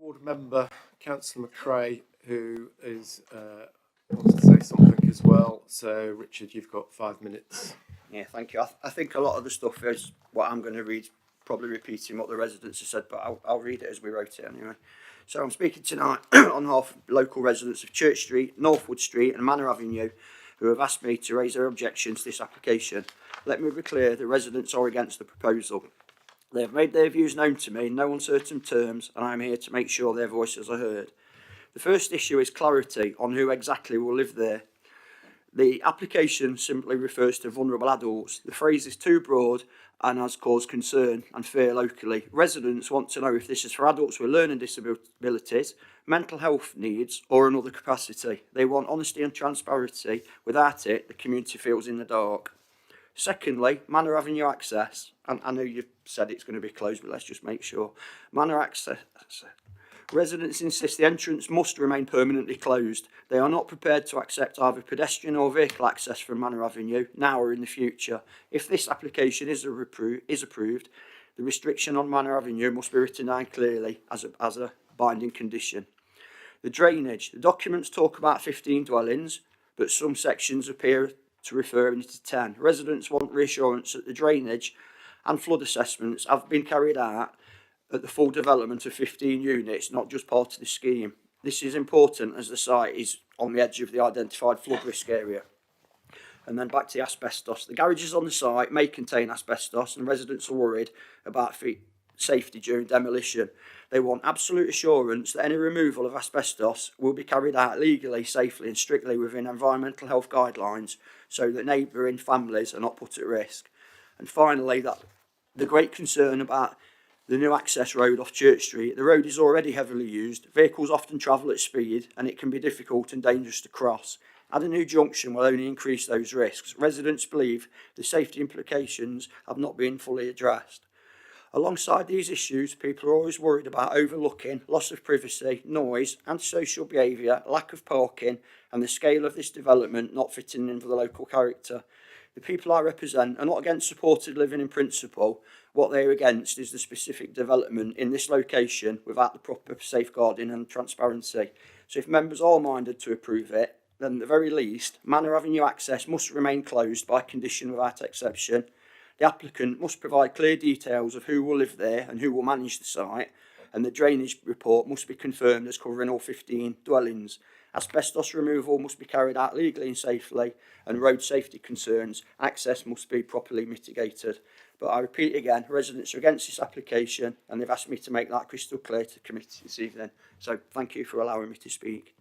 Board member, Councillor McRae, who is wants to say something as well. So, Richard, you've got 5 minutes. Yeah, thank you. I think a lot of the stuff is what I'm going to read, probably repeating what the residents have said, but I'll read it as we wrote it anyway. So I'm speaking tonight on behalf of local residents of Church Street, Northwood Street and Manor Avenue, who have asked me to raise their objections to this application. Let me be clear, the residents are against the proposal. They have made their views known to me in no uncertain terms, and I am here to make sure their voices are heard. The first issue is clarity on who exactly will live there. The application simply refers to vulnerable adults. The phrase is too broad and has caused concern and fear locally. Residents want to know if this is for adults with learning disabilities, mental health needs or another capacity. They want honesty and transparency. Without it, the community feels in the dark. Secondly, Manor Avenue access. And I know you've said it's going to be closed, but let's just make sure. Manor access. Residents insist the entrance must remain permanently closed. They are not prepared to accept either pedestrian or vehicle access from Manor Avenue, now or in the future. If this application is approved, the restriction on Manor Avenue must be written down clearly as a binding condition. The drainage. The documents talk about 15 dwellings, but some sections appear to refer to 10. Residents want reassurance that the drainage and flood assessments have been carried out at the full development of 15 units, not just part of the scheme. This is important as the site is on the edge of the identified flood risk area. And then back to the asbestos. The garages on the site may contain asbestos and residents are worried about safety during demolition. They want absolute assurance that any removal of asbestos will be carried out legally, safely and strictly within environmental health guidelines so that neighbouring families are not put at risk. And finally, that the great concern about the new access road off Church Street. The road is already heavily used. Vehicles often travel at speed and it can be difficult and dangerous to cross. Add a new junction will only increase those risks. Residents believe the safety implications have not been fully addressed. Alongside these issues, people are always worried about overlooking, loss of privacy, noise, antisocial behaviour, lack of parking and the scale of this development not fitting in with the local character. The people I represent are not against supported living in principle. What they are against is the specific development in this location without the proper safeguarding and transparency. So if members are minded to approve it, then at the very least, Manor Avenue access must remain closed by condition without exception. The applicant must provide clear details of who will live there and who will manage the site, and the drainage report must be confirmed as covering all 15 dwellings. Asbestos removal must be carried out legally and safely, and road safety concerns, access must be properly mitigated. But I repeat again, residents are against this application and they've asked me to make that crystal clear to the committee this evening. So thank you for allowing me to speak.